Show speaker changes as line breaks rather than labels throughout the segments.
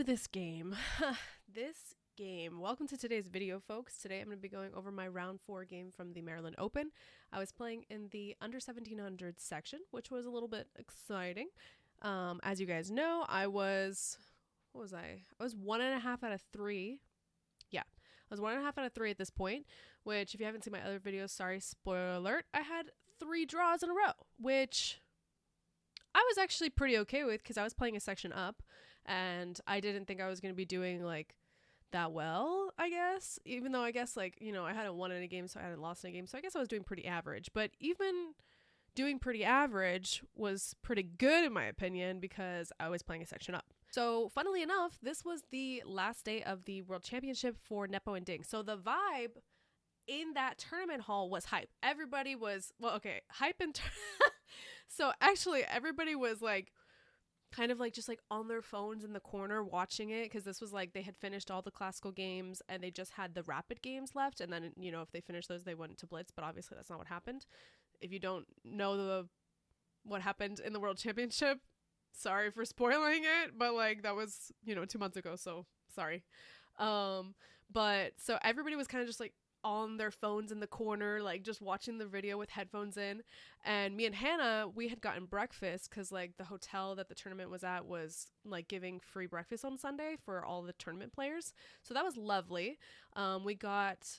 this game. This game. Welcome to today's video, folks. Today I'm going to be going over my round 4 game from the Maryland Open. I was playing in the under 1700 section, which was a little bit exciting. As you guys know, I was 1.5 out of 3. Yeah, I was 1.5 out of 3 at this point, which if you haven't seen my other videos, sorry, spoiler alert, I had 3 draws in a row, which I was actually pretty okay with because I was playing a section up and I didn't think I was going to be doing like that well, I guess, even though I guess like, you know, I hadn't won any games, so I hadn't lost any games. So I guess I was doing pretty average, but even doing pretty average was pretty good in my opinion because I was playing a section up. So funnily enough, this was the last day of the World Championship for Nepo and Ding. So the vibe in that tournament hall was hype. Everybody was, well, okay, hype and so actually everybody was like kind of like just like on their phones in the corner watching it, because this was like they had finished all the classical games and they just had the rapid games left, and then, you know, if they finished those they went to blitz, but obviously that's not what happened. If you don't know what happened in the World Championship, sorry for spoiling it, but like that was, you know, 2 months ago, so sorry. But so everybody was kind of just like on their phones in the corner, like just watching the video with headphones in. And me and Hannah, we had gotten breakfast because like the hotel that the tournament was at was like giving free breakfast on Sunday for all the tournament players, so that was lovely. We got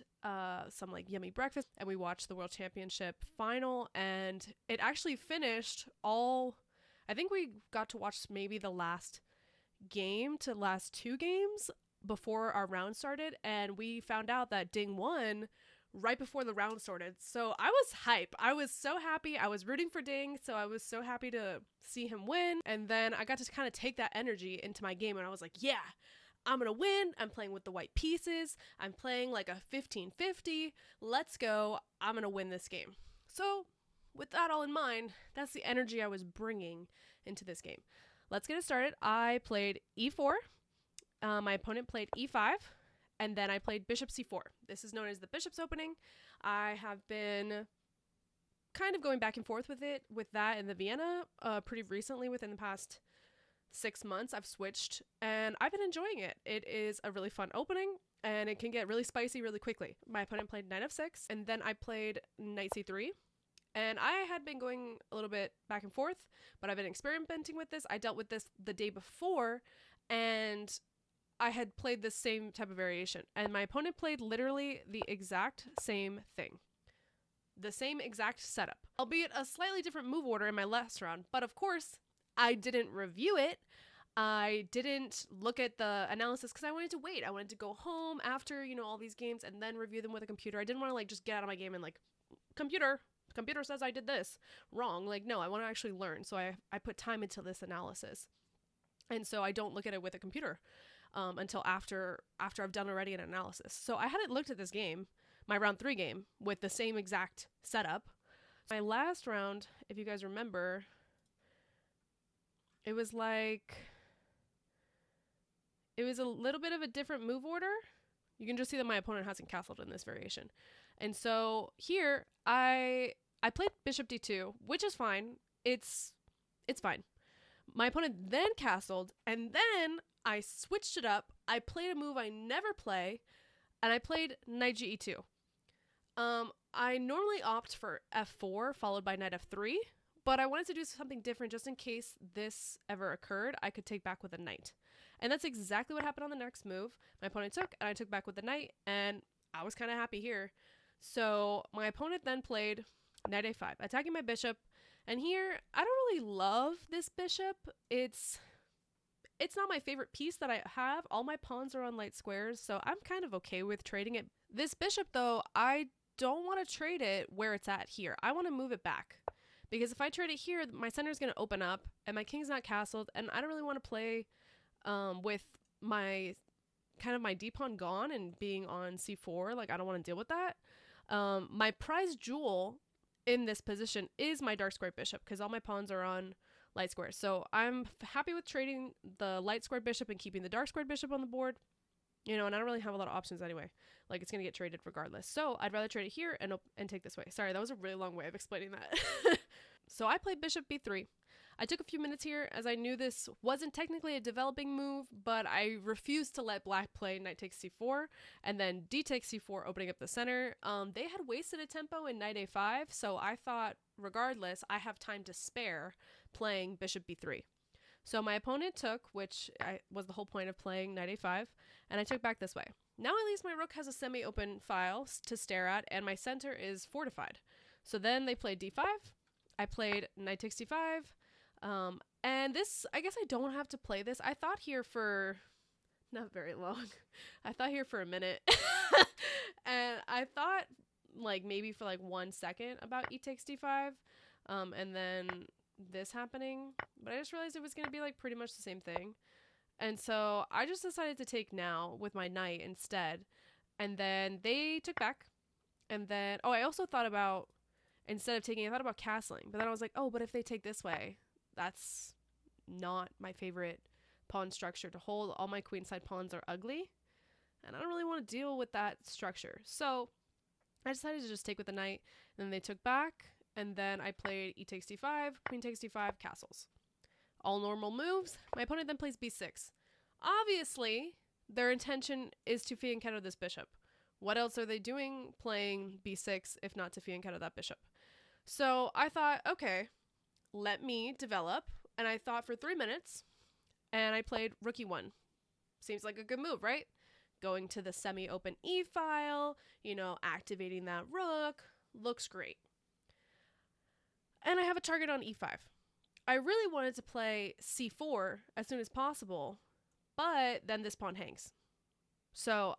some like yummy breakfast and we watched the World Championship final, and it actually finished all, I think we got to watch maybe the last game to last 2 games before our round started, and we found out that Ding won right before the round started. So I was hype. I was so happy. I was rooting for Ding, so I was so happy to see him win. And then I got to kind of take that energy into my game, and I was like, yeah, I'm gonna win. I'm playing with the white pieces. I'm playing like a 15-50. Let's go. I'm gonna win this game. So with that all in mind, that's the energy I was bringing into this game. Let's get it started. I played e4. My opponent played e5, and then I played bishop c4. This is known as the bishop's opening. I have been kind of going back and forth with that in the Vienna pretty recently. Within the past 6 months, I've switched, and I've been enjoying it. It is a really fun opening, and it can get really spicy really quickly. My opponent played knight f6, and then I played knight c3. And I had been going a little bit back and forth, but I've been experimenting with this. I dealt with this the day before, and I had played this same type of variation, and my opponent played literally the exact same thing. The same exact setup, albeit a slightly different move order in my last round. But of course, I didn't review it. I didn't look at the analysis because I wanted to wait. I wanted to go home after, you know, all these games and then review them with a computer. I didn't want to like just get out of my game and like, computer says I did this wrong. Like, no, I want to actually learn. So I put time into this analysis. And so I don't look at it with a computer until after I've done already an analysis. So I hadn't looked at this game, my round 3 game, with the same exact setup. My last round, if you guys remember, it was a little bit of a different move order. You can just see that my opponent hasn't castled in this variation. And so here I played bishop d2, which is fine. It's fine. My opponent then castled, and then I switched it up. I played a move I never play, and I played knight ge2. I normally opt for f4 followed by knight f3, but I wanted to do something different just in case this ever occurred. I could take back with a knight. And that's exactly what happened on the next move. My opponent took, and I took back with the knight, and I was kind of happy here. So my opponent then played knight a5, attacking my bishop. And here, I don't really love this bishop. It's not my favorite piece that I have. All my pawns are on light squares, so I'm kind of okay with trading it. This bishop, though, I don't want to trade it where it's at here. I want to move it back, because if I trade it here, my center is going to open up, and my king's not castled, and I don't really want to play with my d-pawn gone and being on c4. Like, I don't want to deal with that. My prize jewel in this position is my dark square bishop, because all my pawns are on light squares. So I'm happy with trading the light squared bishop and keeping the dark squared bishop on the board. You know, and I don't really have a lot of options anyway. Like, it's going to get traded regardless. So I'd rather trade it here and take this way. Sorry, that was a really long way of explaining that. So I played bishop b3. I took a few minutes here as I knew this wasn't technically a developing move, but I refused to let black play knight takes c4 and then d takes c4, opening up the center. They had wasted a tempo in knight a5, so I thought regardless I have time to spare playing bishop b3. So my opponent took, which was the whole point of playing knight a5, and I took back this way. Now at least my rook has a semi-open file to stare at, and my center is fortified. So then they played d5. I played knight takes d5. And this, I guess I don't have to play this. I thought here for not very long. I thought here for a minute. And I thought like maybe for like 1 second about e takes d5. And then this happening. But I just realized it was going to be like pretty much the same thing. And so I just decided to take now with my knight instead. And then they took back. And then, oh, I also thought about, instead of taking, I thought about castling. But then I was like, oh, but if they take this way, that's not my favorite pawn structure to hold. All my queenside pawns are ugly. And I don't really want to deal with that structure. So I decided to just take with the knight. And then they took back. And then I played e takes d5, queen takes d5, castles. All normal moves. My opponent then plays b6. Obviously, their intention is to fee and counter this bishop. What else are they doing playing b6 if not to fee and counter that bishop? So I thought, okay, let me develop. And I thought for 3 minutes, and I played rook e1. Seems like a good move, right? Going to the semi-open e file, you know, activating that rook. Looks great. And I have a target on e5. I really wanted to play c4 as soon as possible, but then this pawn hangs. So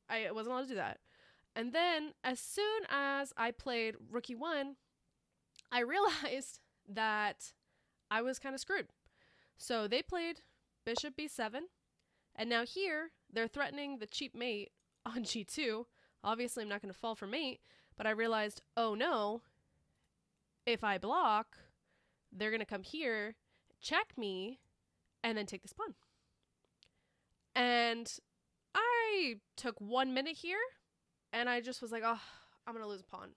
I wasn't allowed to do that. And then as soon as I played rook e1, I realized that I was kind of screwed. So they played bishop b7, and now here they're threatening the cheap mate on g2. Obviously I'm not going to fall for mate, but I realized, oh no, if I block, they're going to come here, check me, and then take this pawn. And I took 1 minute here, and I just was like, oh, I'm going to lose a pawn.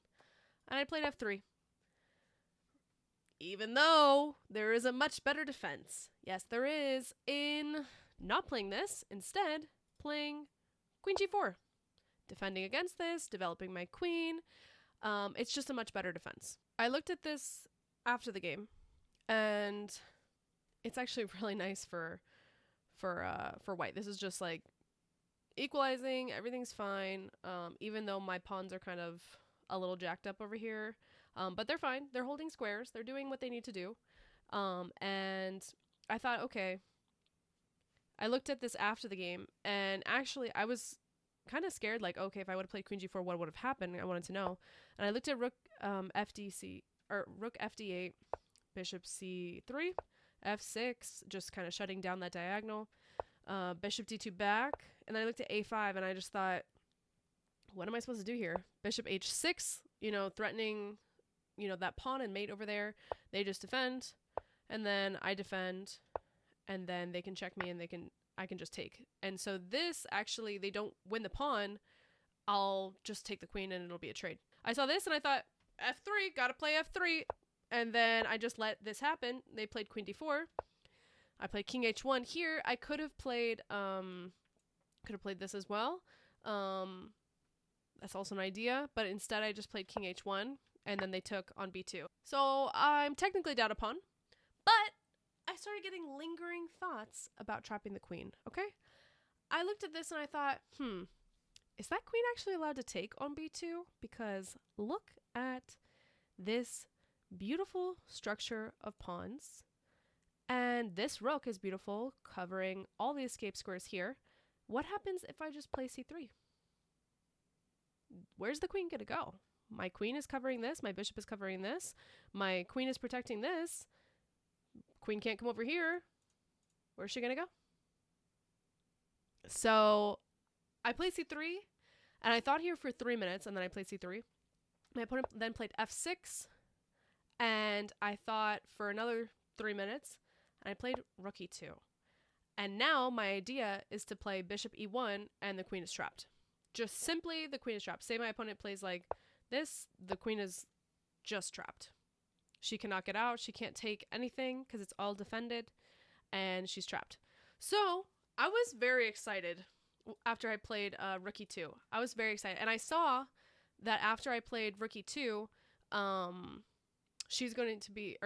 And I played f3. Even though there is a much better defense. Yes, there is in not playing this, instead playing queen g4. Defending against this, developing my queen. It's just a much better defense. I looked at this after the game, and it's actually really nice for white. This is just like equalizing, everything's fine, even though my pawns are kind of a little jacked up over here, but they're fine. They're holding squares. They're doing what they need to do, and I thought, okay, I looked at this after the game, and actually I was kind of scared, like, okay, if I would have played queen g4, what would have happened? I wanted to know. And I looked at rook rook fd8, bishop c3, f6, just kind of shutting down that diagonal, bishop d2 back, and then I looked at a5, and I just thought, what am I supposed to do here? Bishop h6, you know, threatening, you know, that pawn and mate over there. They just defend, and then I defend, and then they can check me, and I can just take. And so this, actually, they don't win the pawn, I'll just take the queen and it'll be a trade. I saw this and I thought, f3, gotta play f3. And then I just let this happen. They played queen d4. I played king h1 here. I could have played this as well. That's also an idea, but instead I just played king h1, and then they took on b2. So I'm technically down a pawn, but I started getting lingering thoughts about trapping the queen, okay? I looked at this and I thought, is that queen actually allowed to take on b2? Because look at this beautiful structure of pawns. And this rook is beautiful, covering all the escape squares here. What happens if I just play c3? Where's the queen gonna go? My queen is covering this, my bishop is covering this, my queen is protecting this. Queen can't come over here. Where's she gonna go? So I played c3, and I thought here for 3 minutes, and then I played c3. My opponent then played f6, and I thought for another 3 minutes, and I played rook e2. And now my idea is to play bishop e1, and the queen is trapped. Just simply the queen is trapped. Say my opponent plays like this, the queen is just trapped. She cannot get out. She can't take anything because it's all defended, and she's trapped. So I was very excited after I played Rookie 2. I was very excited. And I saw that after I played Rookie 2, he's going to be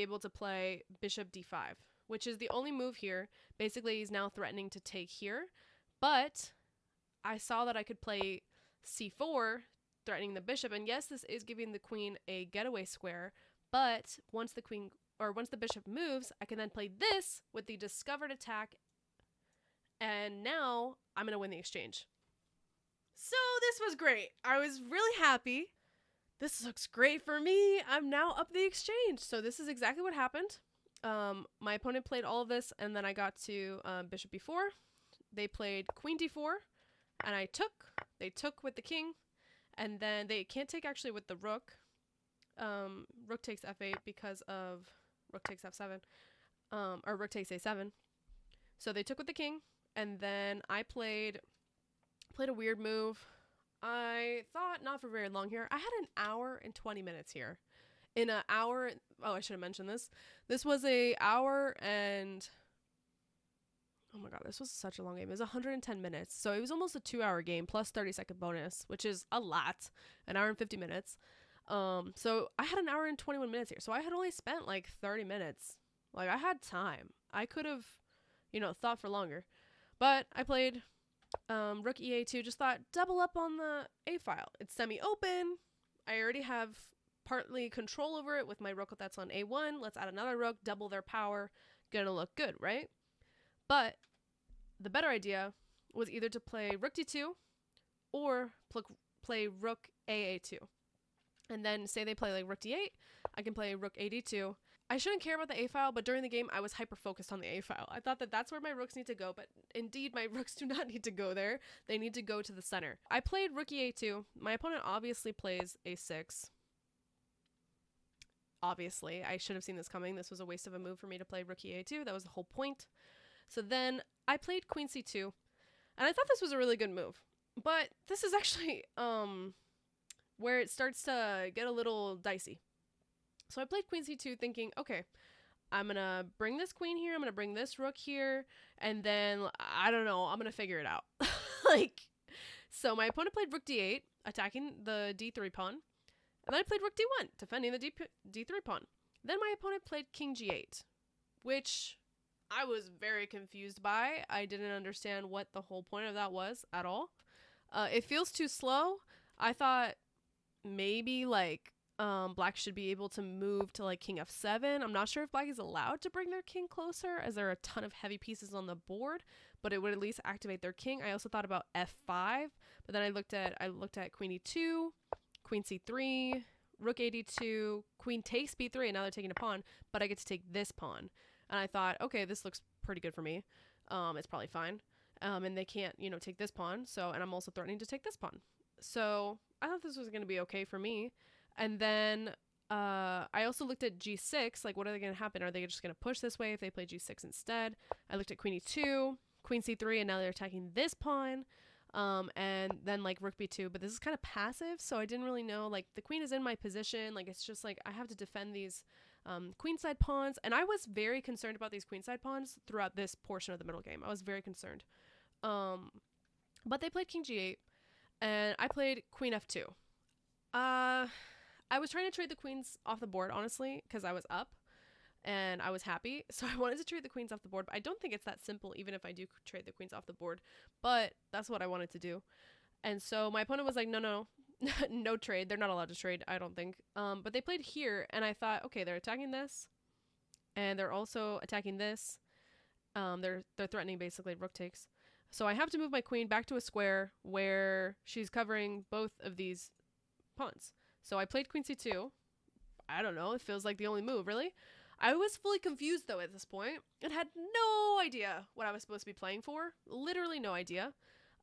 able to play Bishop D5, which is the only move here. Basically, he's now threatening to take here. But I saw that I could play C4, threatening the bishop. And yes, this is giving the queen a getaway square. But once the bishop moves, I can then play this with the discovered attack. And now I'm going to win the exchange. So this was great. I was really happy. This looks great for me. I'm now up the exchange. So this is exactly what happened. My opponent played all of this, and then I got to bishop b4. They played queen d4, and they took with the king, and then they can't take actually with the rook. Rook takes f8 because of rook takes f7, or rook takes a7. So they took with the king, and then I played a weird move. I thought not for very long here. I had an hour and 20 minutes here. In an hour, oh, I should have mentioned this. This was a hour and, oh my god, this was such a long game. It was 110 minutes. So it was almost a 2-hour game plus 30-second bonus, which is a lot. An hour and 50 minutes. So I had an hour and 21 minutes here. So I had only spent like 30 minutes. Like, I had time. I could have, thought for longer. But I played rook e8, just thought double up on the a file. It's semi-open. I already have partly control over it with my rook that's on a1. Let's add another rook, double their power. Gonna look good, right? But the better idea was either to play rook d2 or play rook aa2. And then say they play like rook d8, I can play rook a d2. I shouldn't care about the a file, but during the game I was hyper focused on the a file. I thought that that's where my rooks need to go, but indeed my rooks do not need to go there. They need to go to the center. I played rook e8. My opponent obviously plays a6. Obviously, I should have seen this coming. This was a waste of a move for me to play rook e8. That was the whole point. So then I played queen c2, and I thought this was a really good move. But this is actually where it starts to get a little dicey. So I played queen c2 thinking, okay, I'm going to bring this queen here, I'm going to bring this rook here, and then, I don't know, I'm going to figure it out. So my opponent played rook d8, attacking the d3 pawn, and then I played rook d1, defending the d3 pawn. Then my opponent played king g8, which I was very confused by. I didn't understand what the whole point of that was at all. It feels too slow. I thought maybe black should be able to move to like king f7. I'm not sure if black is allowed to bring their king closer, as there are a ton of heavy pieces on the board, but it would at least activate their king. I also thought about f5, but then I looked at queen e2, queen c3, rook a2, queen takes b3, and now they're taking a pawn, but I get to take this pawn. And I thought, okay, this looks pretty good for me. It's probably fine. And they can't, take this pawn. So, and I'm also threatening to take this pawn. So I thought this was going to be okay for me. And then I also looked at g6, like what are they going to happen? Are they just going to push this way if they play g6 instead? I looked at queen e2, queen c3, and now they're attacking this pawn. And then like rook b2, but this is kind of passive, so I didn't really know, like the queen is in my position, like it's just like I have to defend these queenside pawns, and I was very concerned about these queenside pawns throughout this portion of the middle game. I was very concerned. But they played king g8, and I played queen f2. I was trying to trade the queens off the board, honestly, because I was up and I was happy. So I wanted to trade the queens off the board, but I don't think it's that simple, even if I do trade the queens off the board. But that's what I wanted to do. And so my opponent was like, no, no trade. They're not allowed to trade, I don't think. But they played here, and I thought, okay, they're attacking this, and they're also attacking this. They're threatening basically rook takes. So I have to move my queen back to a square where she's covering both of these pawns. So I played queen c2. I don't know, it feels like the only move, really. I was fully confused, though, at this point, and had no idea what I was supposed to be playing for. Literally no idea.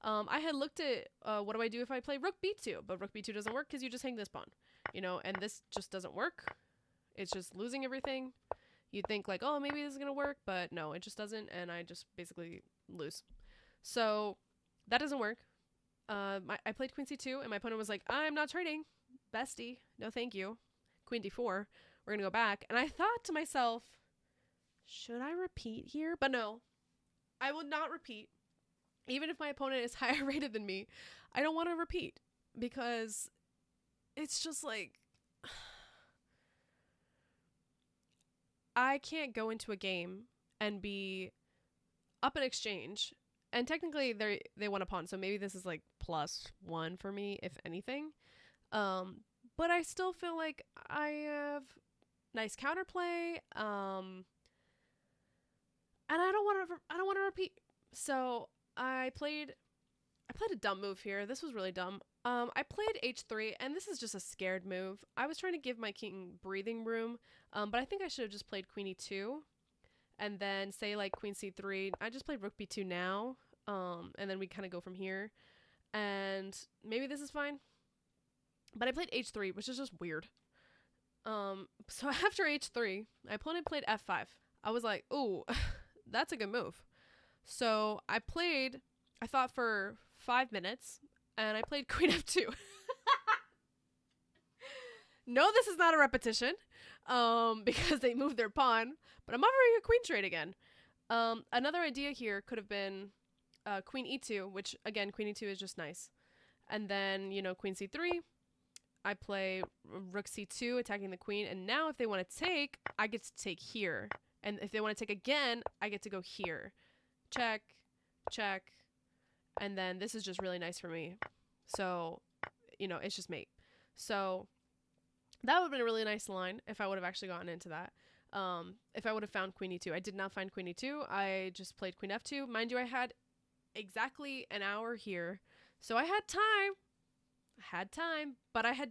I had looked at what do I do if I play rook b2, but rook b2 doesn't work because you just hang this pawn, and this just doesn't work. It's just losing everything. You'd think like, oh, maybe this is going to work, but no, it just doesn't, and I just basically lose. So that doesn't work. I played queen c2, and my opponent was like, I'm not trading. Bestie, no thank you. Queen d4, we're going to go back. And I thought to myself, should I repeat here? But no, I will not repeat. Even if my opponent is higher rated than me, I don't want to repeat because it's just like, I can't go into a game and be up an exchange. And technically they won a pawn, so maybe this is like +1 for me, if anything. But I still feel like I have nice counterplay. And I don't want to repeat. So I played a dumb move here. This was really dumb. I played h3, and this is just a scared move. I was trying to give my king breathing room, but I think I should have just played queen e2, and then say like queen c3. I just played rook b2 now, and then we kind of go from here, and maybe this is fine. But I played h3, which is just weird. So after h3, my opponent played f5. I was like, ooh, that's a good move. So I thought for 5 minutes, and I played queen f2. No, this is not a repetition, because they moved their pawn, but I'm offering a queen trade again. Another idea here could have been queen e2, which, again, queen e2 is just nice. And then, you know, queen c3. I play rook c2, attacking the queen, and now if they want to take, I get to take here. And if they want to take again, I get to go here. Check, check, and then this is just really nice for me. So, you know, it's just mate. So that would have been a really nice line if I would have actually gotten into that. If I would have found queen e2. I did not find queen e2. I just played queen f2. Mind you, I had exactly an hour here. So I had time. But I had,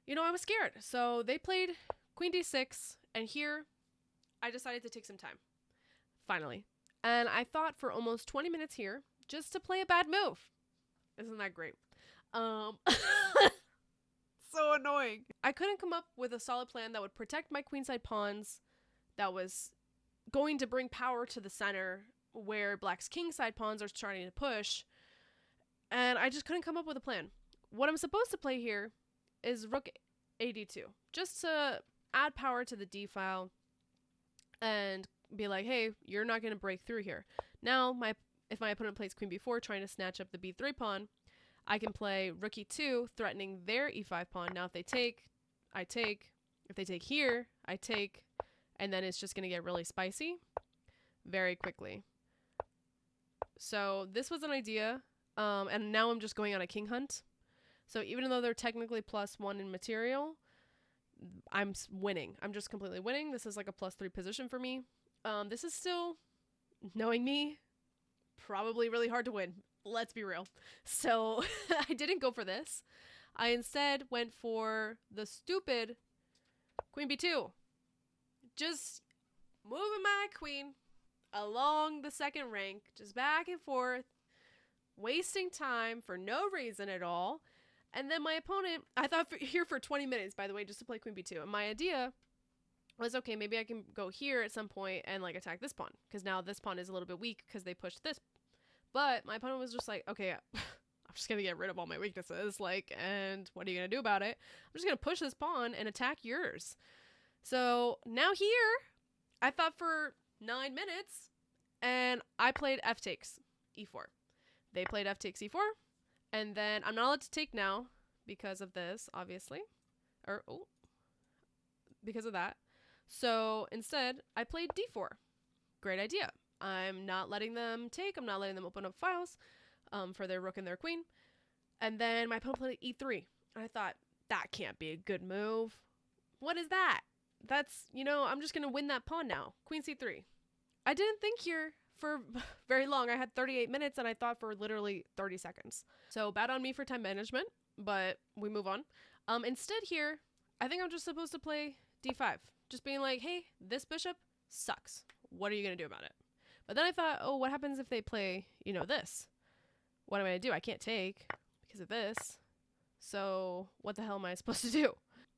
you know, I was scared. So they played queen d6, and here I decided to take some time. Finally. And I thought for almost 20 minutes here just to play a bad move. Isn't that great? So annoying. I couldn't come up with a solid plan that would protect my queenside pawns, that was going to bring power to the center where black's kingside pawns are starting to push. And I just couldn't come up with a plan. What I'm supposed to play here is rook ad2, just to add power to the d file and be like, hey, you're not going to break through here. Now, if my opponent plays queen b4, trying to snatch up the b3 pawn, I can play rook e2, threatening their e5 pawn. Now, if they take, I take. If they take here, I take. And then it's just going to get really spicy very quickly. So this was an idea. And now I'm just going on a king hunt. So even though they're technically +1 in material, I'm winning. I'm just completely winning. This is like a +3 position for me. This is still, knowing me, probably really hard to win. Let's be real. So I didn't go for this. I instead went for the stupid queen b2. Just moving my queen along the second rank, just back and forth, wasting time for no reason at all. And then my opponent, I thought here for 20 minutes, by the way, just to play queen b2. And my idea was, okay, maybe I can go here at some point and like attack this pawn, because now this pawn is a little bit weak because they pushed this. But my opponent was just like, okay, I'm just going to get rid of all my weaknesses. Like, and what are you going to do about it? I'm just going to push this pawn and attack yours. So now here, I thought for 9 minutes, and I played f takes e4. They played f takes e4. And then I'm not allowed to take now because of this, obviously. Because of that. So instead, I played d4. Great idea. I'm not letting them take. I'm not letting them open up files for their rook and their queen. And then my opponent played e3. And I thought, that can't be a good move. What is that? That's, you know, I'm just going to win that pawn now. Queen c3. I didn't think here for very long. I had 38 minutes and I thought for literally 30 seconds. So bad on me for time management, but we move on. Instead here, I think I'm just supposed to play d5. Just being like, hey, this bishop sucks. What are you going to do about it? But then I thought, oh, what happens if they play, you know, this? What am I going to do? I can't take because of this. So what the hell am I supposed to do?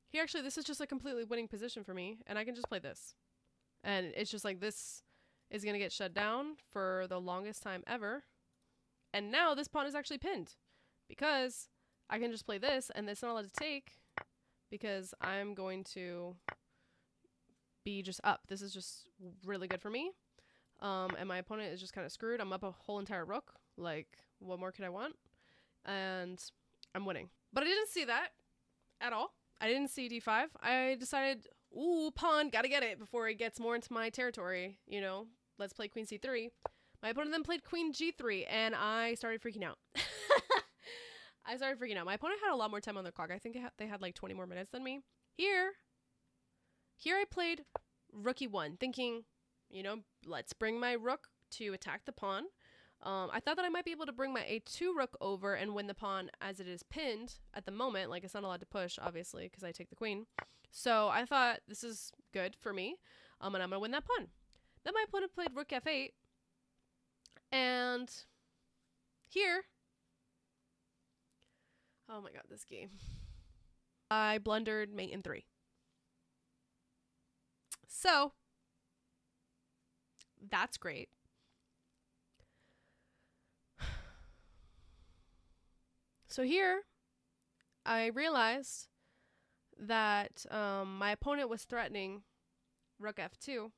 Here, actually, this is just a completely winning position for me, and I can just play this. And it's just like this is going to get shut down for the longest time ever. And now this pawn is actually pinned because I can just play this, and it's not allowed to take because I'm going to be just up. This is just really good for me. And my opponent is just kind of screwed. I'm up a whole entire rook. Like, what more could I want? And I'm winning. But I didn't see that at all. I didn't see d5. I decided, ooh, pawn, gotta get it before it gets more into my territory. You know, let's play queen c3. My opponent then played queen g3, and I started freaking out. My opponent had a lot more time on their clock. I think they had like 20 more minutes than me. Here I played rook e1, thinking, you know, let's bring my rook to attack the pawn. I thought that I might be able to bring my a2 rook over and win the pawn as it is pinned at the moment. Like, it's not allowed to push, obviously, because I take the queen. So I thought this is good for me, and I'm going to win that pawn. Then my opponent played rook f8, and here, oh my god, this game. I blundered mate in 3. So, that's great. So here, I realized that my opponent was threatening rook f2,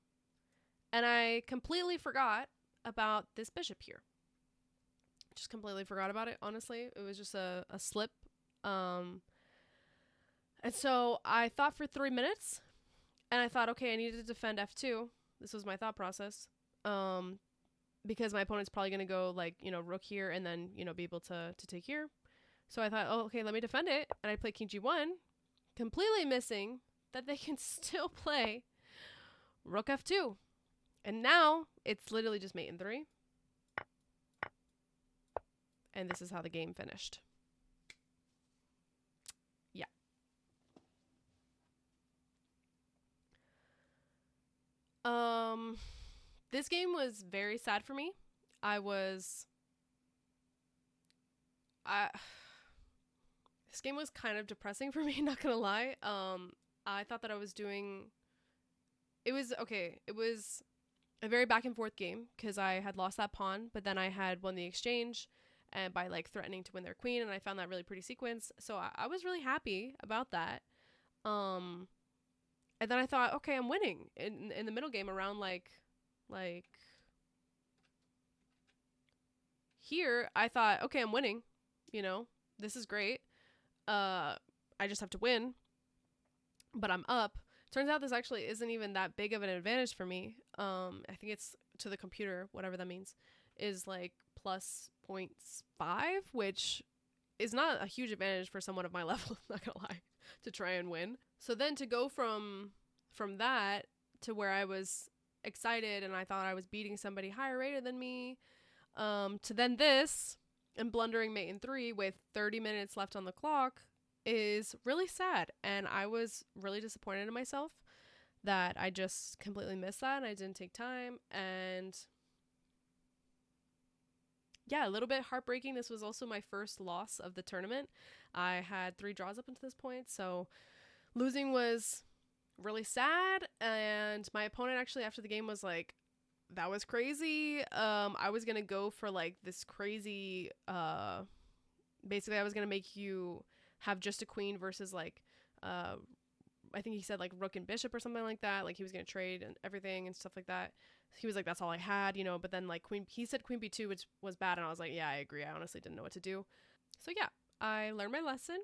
and I completely forgot about this bishop here. Just completely forgot about it, honestly. It was just a slip. And so I thought for 3 minutes, and I thought, okay, I need to defend f2. This was my thought process. Because my opponent's probably going to go, like, you know, rook here and then, you know, be able to take here. So I thought, oh, okay, let me defend it. And I play king g1, completely missing that they can still play rook f2. And now it's literally just mate in 3. And this is how the game finished. Yeah. This game was very sad for me. This game was kind of depressing for me, not gonna lie. I thought that I was doing... It was a very back and forth game because I had lost that pawn, but then I had won the exchange and by like threatening to win their queen, and I found that really pretty sequence. So I was really happy about that. And then I thought, okay, I'm winning in the middle game around like here. I thought, okay, I'm winning. You know, this is great. I just have to win, but I'm up. Turns out this actually isn't even that big of an advantage for me. I think it's to the computer, whatever that means, is like plus 0.5, which is not a huge advantage for someone of my level, not gonna lie, to try and win. So then to go from that to where I was excited and I thought I was beating somebody higher rated than me, to then this and blundering mate in 3 with 30 minutes left on the clock is really sad. And I was really disappointed in myself that I just completely missed that and I didn't take time. And yeah, a little bit heartbreaking. This was also my first loss of the tournament. I had 3 draws up until this point, so losing was really sad. And my opponent actually after the game was like, that was crazy. I was gonna go for like this crazy basically I was gonna make you have just a queen versus like I think he said like rook and bishop or something like that. Like he was gonna trade and everything and stuff like that. He was like, that's all I had, you know. But then like he said queen b2, which was bad, and I was like, yeah, I agree. I honestly didn't know what to do. So yeah, I learned my lesson,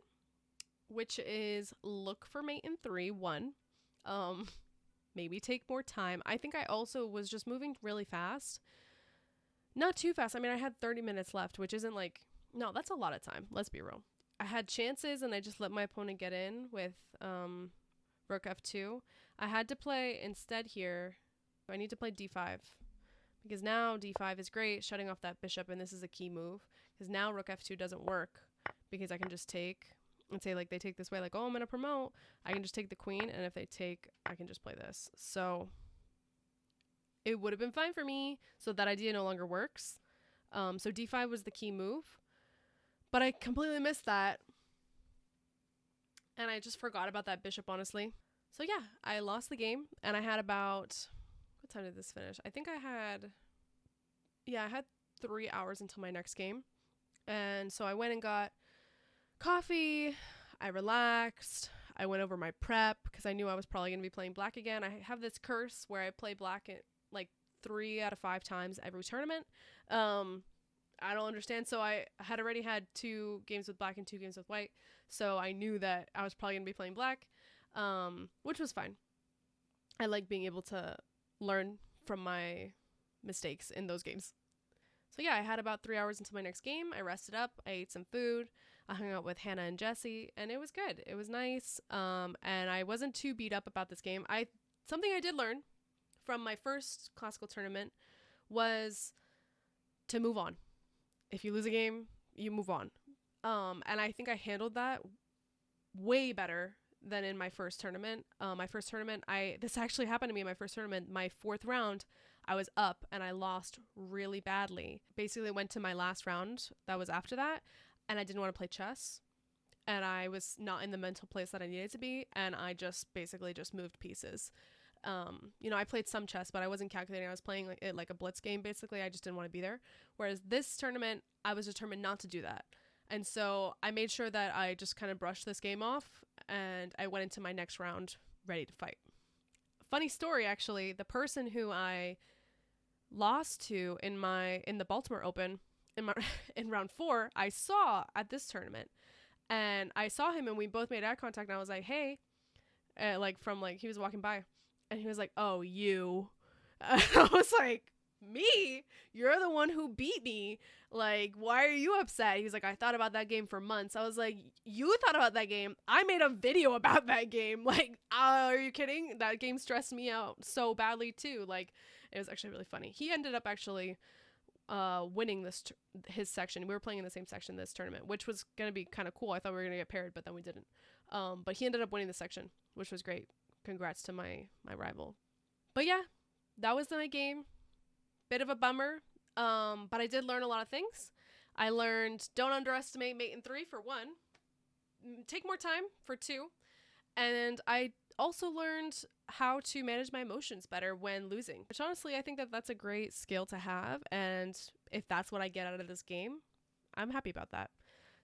which is look for mate in 3. 1, maybe take more time. I think I also was just moving really fast, not too fast. I mean, I had 30 minutes left, which isn't like, no, that's a lot of time. Let's be real. I had chances and I just let my opponent get in with rook f2. I had to play instead here. I need to play d5 because now d5 is great, shutting off that bishop, and this is a key move because now rook f2 doesn't work because I can just take and say like they take this way, like, oh, I'm gonna promote. I can just take the queen, and if they take, I can just play this. So it would have been fine for me. So that idea no longer works. So d5 was the key move. But I completely missed that. And I just forgot about that bishop, honestly. So yeah, I lost the game. And I had about... What time did this finish? I think I had 3 hours until my next game. And so I went and got coffee. I relaxed. I went over my prep because I knew I was probably going to be playing black again. I have this curse where I play black at like 3 out of 5 times every tournament. I don't understand. So I had already had 2 games with black and 2 games with white. So I knew that I was probably going to be playing black, which was fine. I like being able to learn from my mistakes in those games. So yeah, I had about 3 hours until my next game. I rested up. I ate some food. I hung out with Hannah and Jesse, and it was good. It was nice. And I wasn't too beat up about this game. Something I did learn from my first classical tournament was to move on. If you lose a game, you move on. And I think I handled that way better than in my first tournament. This actually happened to me in my first tournament. My 4th round, I was up and I lost really badly. Basically went to my last round that was after that, and I didn't want to play chess. And I was not in the mental place that I needed to be, and I just basically just moved pieces. I played some chess, but I wasn't calculating. I was playing like a blitz game, basically. I just didn't want to be there. Whereas this tournament, I was determined not to do that. And so I made sure that I just kind of brushed this game off, and I went into my next round ready to fight. Funny story, actually. The person who I lost to in the Baltimore Open in round 4, I saw at this tournament. And I saw him, and we both made eye contact, and I was like, hey, he was walking by. And he was like, oh, you. I was like, me? You're the one who beat me. Like, why are you upset? He was like, I thought about that game for months. I was like, you thought about that game? I made a video about that game. Like, are you kidding? That game stressed me out so badly, too. Like, it was actually really funny. He ended up actually winning his section. We were playing in the same section this tournament, which was going to be kind of cool. I thought we were going to get paired, but then we didn't. But he ended up winning the section, which was great. Congrats to my rival. But yeah, that was my game. Bit of a bummer, but I did learn a lot of things. I learned don't underestimate mate in 3 for 1. Take more time for 2. And I also learned how to manage my emotions better when losing, which honestly I think that that's a great skill to have. And if that's what I get out of this game, I'm happy about that.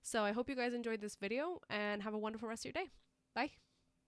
So I hope you guys enjoyed this video and have a wonderful rest of your day. Bye.